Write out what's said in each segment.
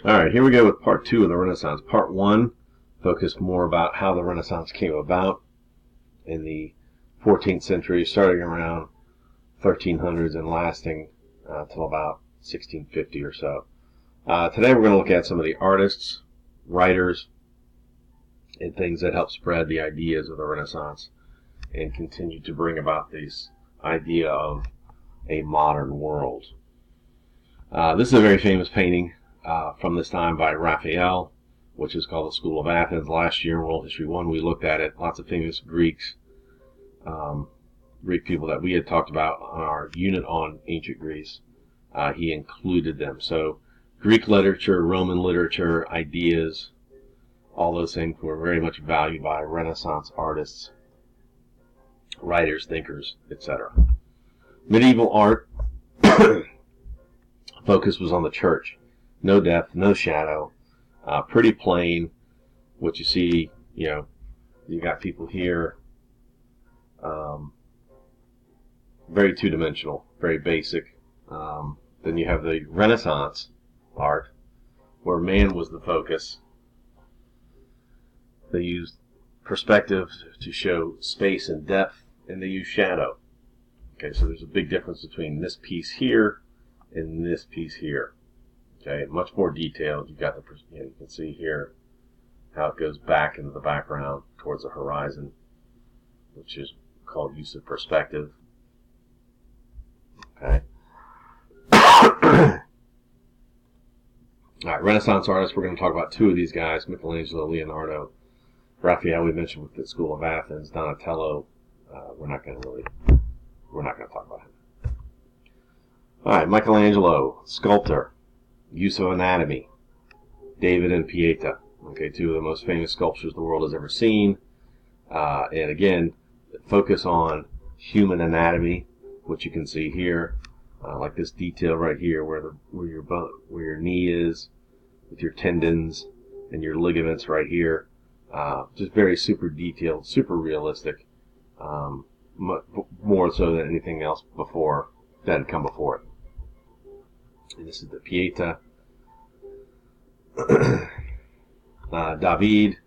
All right, here we go with part two of the Renaissance. Part one focused more about how the Renaissance came about in the 14th century, starting around 1300s and lasting till about 1650 or so. Today we're going to look at some of the artists, writers, and things that helped spread the ideas of the Renaissance and continue to bring about this idea of a modern world. This is a very famous painting from this time by Raphael, which is called the School of Athens. Last year in World History 1 we looked at it. Lots of famous Greeks, Greek people that we had talked about on our unit on ancient Greece. He included them. So Greek literature, Roman literature, ideas, all those things were very much valued by Renaissance artists, writers, thinkers, etc. Medieval art focus was on the church. No depth, no shadow, pretty plain. What you see, you got people here, very two-dimensional, very basic. Then you have the Renaissance art, where man was the focus. They used perspective to show space and depth, and they used shadow. Okay, so there's a big difference between this piece here and this piece here. Okay, much more detailed. You've got you can see here how it goes back into the background towards the horizon, which is called use of perspective. Okay. All right, Renaissance artists. We're going to talk about two of these guys: Michelangelo, Leonardo, Raphael. We mentioned with the School of Athens, Donatello. We're not going to talk about him. All right, Michelangelo, sculptor. Use of anatomy. David and Pieta. Okay, two of the most famous sculptures the world has ever seen. And again, focus on human anatomy, which you can see here, like this detail right here, where your knee is, with your tendons and your ligaments right here. Just very super detailed, super realistic, more so than anything else before that had come before it. And this is the Pieta. David,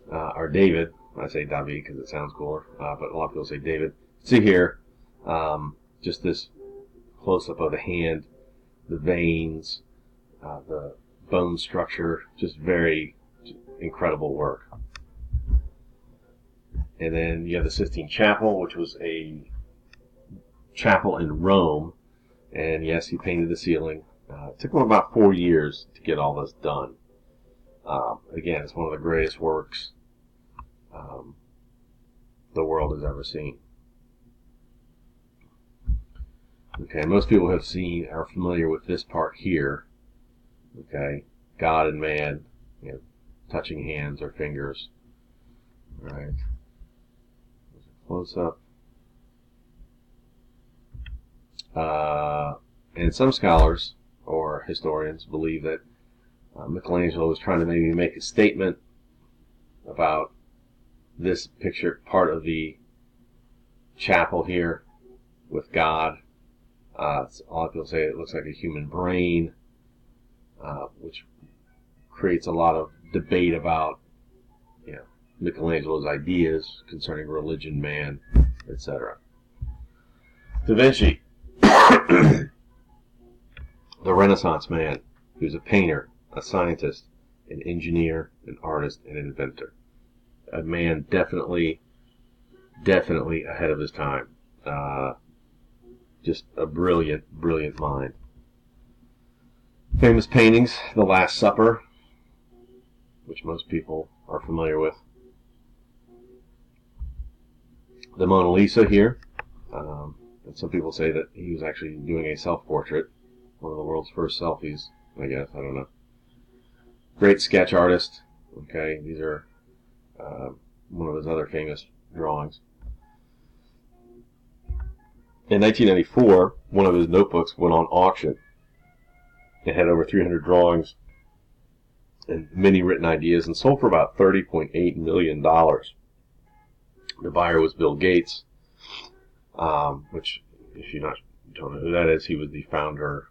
or David. I say David because it sounds cooler, but a lot of people say David. See here, just this close-up of the hand, the veins, the bone structure, just very incredible work. And then you have the Sistine Chapel, which was a chapel in Rome. And yes, he painted the ceiling. It took him about 4 years to get all this done. Again, it's one of the greatest works the world has ever seen. Okay, most people are familiar with this part here. Okay, God and man, touching hands or fingers. All right, close up. And some scholars or historians believe that Michelangelo was trying to maybe make a statement about this picture, part of the chapel here with God. A lot of people say it looks like a human brain, which creates a lot of debate about Michelangelo's ideas concerning religion, man, etc. Da Vinci, the Renaissance man, who's a painter, a scientist, an engineer, an artist, and an inventor. A man definitely ahead of his time. Just a brilliant mind. Famous paintings: The Last Supper, which most people are familiar with. The Mona Lisa here. And some people say that he was actually doing a self-portrait. One of the world's first selfies, I guess. I don't know. Great sketch artist. Okay, these are one of his other famous drawings. In 1994, one of his notebooks went on auction. It had over 300 drawings and many written ideas, and sold for about $30.8 million. The buyer was Bill Gates, which, if you don't know who that is, he was the founder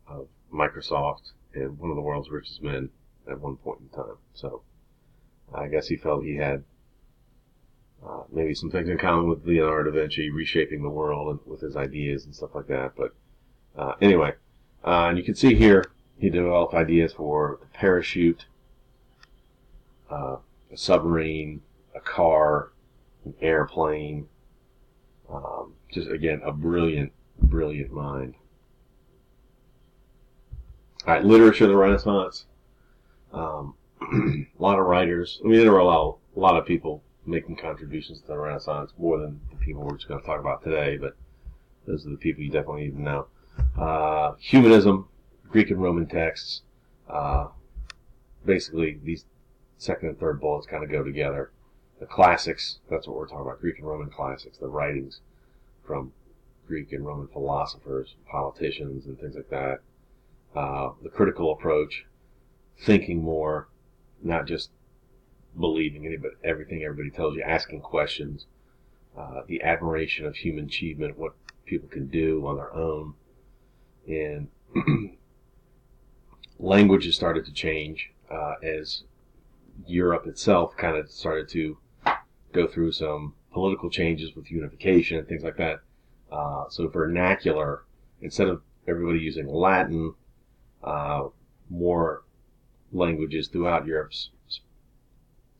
of Microsoft and one of the world's richest men at one point in time. So I guess he felt he had maybe some things in common with Leonardo da Vinci, reshaping the world and with his ideas and stuff like that. But anyway, and you can see here he developed ideas for the parachute, a submarine, a car, an airplane. Just again, a brilliant, brilliant mind. All right, literature of the Renaissance. A lot of writers. I mean, there were a lot of people making contributions to the Renaissance, more than the people we're just going to talk about today, but those are the people you definitely need to know. Humanism, Greek and Roman texts. Basically, these second and third bullets kind of go together. The classics, that's what we're talking about, Greek and Roman classics, the writings from Greek and Roman philosophers, politicians, and things like that. The critical approach, thinking more, not just believing everything everybody tells you, asking questions, the admiration of human achievement, what people can do on their own. And languages started to change as Europe itself kind of started to go through some political changes with unification and things like that. So vernacular, instead of everybody using Latin, more languages throughout Europe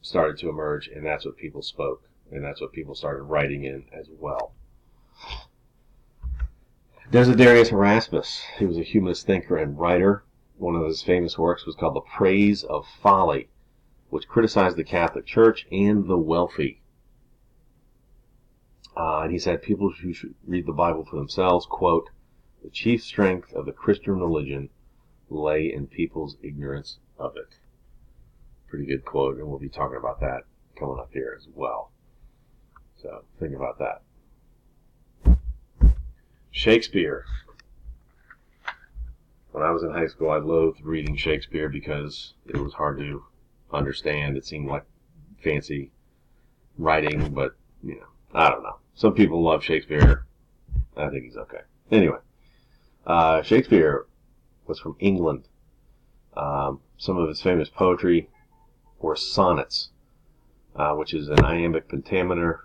started to emerge, and that's what people spoke, and that's what people started writing in as well. Desiderius Erasmus, he was a humanist thinker and writer. One of his famous works was called The Praise of Folly, which criticized the Catholic Church and the wealthy. And he said people who should read the Bible for themselves, quote, "The chief strength of the Christian religion lay in people's ignorance of it." Pretty good quote, and we'll be talking about that coming up here as well. So think about that. Shakespeare. When I was in high school, I loathed reading Shakespeare because it was hard to understand. It seemed like fancy writing, but, I don't know. Some people love Shakespeare. I think he's okay. Anyway, Shakespeare was from England. Some of his famous poetry were sonnets, which is an iambic pentameter,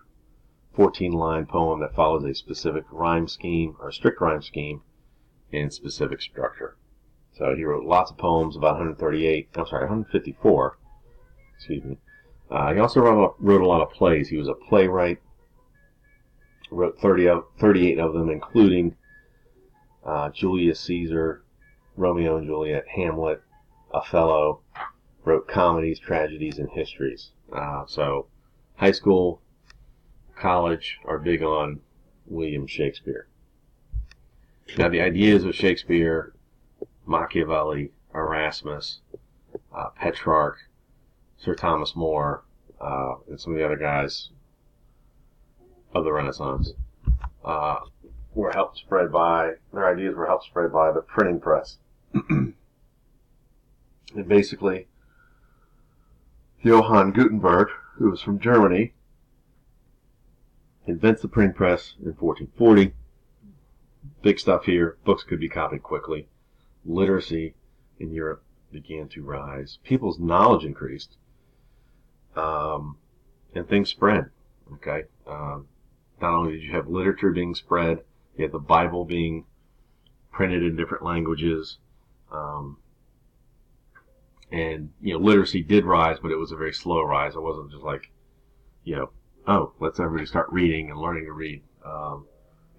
14-line poem that follows a specific rhyme scheme, or strict rhyme scheme, in specific structure. So he wrote lots of poems, about 154. Excuse me. He also wrote a lot of plays. He was a playwright. Wrote 38 of them, including Julius Caesar, Romeo and Juliet, Hamlet, Othello. Wrote comedies, tragedies, and histories. So high school, college are big on William Shakespeare. Now the ideas of Shakespeare, Machiavelli, Erasmus, Petrarch, Sir Thomas More, and some of the other guys of the Renaissance their ideas were helped spread by the printing press. And basically, Johann Gutenberg, who was from Germany, invents the printing press in 1440. Big stuff here. Books could be copied quickly. Literacy in Europe began to rise. People's knowledge increased. And things spread. Okay? Not only did you have literature being spread, you had the Bible being printed in different languages. And, literacy did rise, but it was a very slow rise. It wasn't just like, let's everybody start reading and learning to read.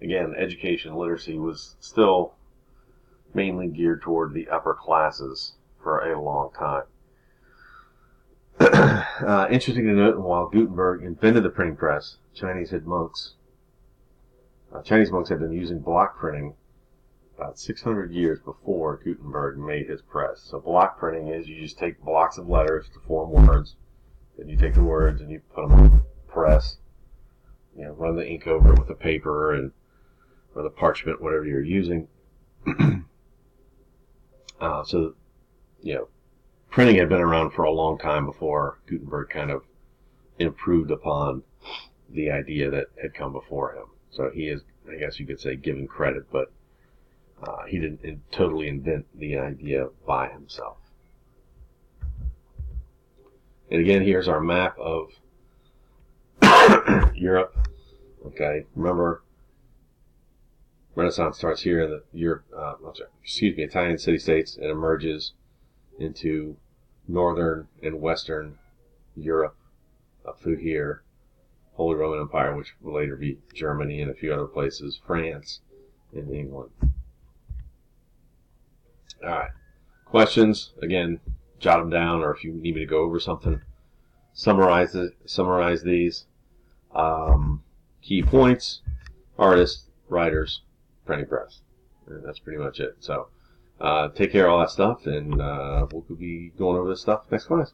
Again, education, literacy was still mainly geared toward the upper classes for a long time. Interesting to note, while Gutenberg invented the printing press, Chinese monks had been using block printing about 600 years before Gutenberg made his press. So block printing is you just take blocks of letters to form words, then you take the words and you put them on the press, run the ink over it with the paper or the parchment, whatever you're using. So printing had been around for a long time before Gutenberg kind of improved upon the idea that had come before him. So he is, I guess you could say, given credit, but He didn't totally invent the idea by himself. And again, here's our map of Europe. Okay, remember, Renaissance starts here in the Italian city-states and emerges into northern and western Europe up through here. Holy Roman Empire, which will later be Germany and a few other places, France, and England. All right. Questions? Again, jot them down, or if you need me to go over something, summarize these. Key points, artists, writers, printing press. And that's pretty much it. So take care of all that stuff, and we'll be going over this stuff next class.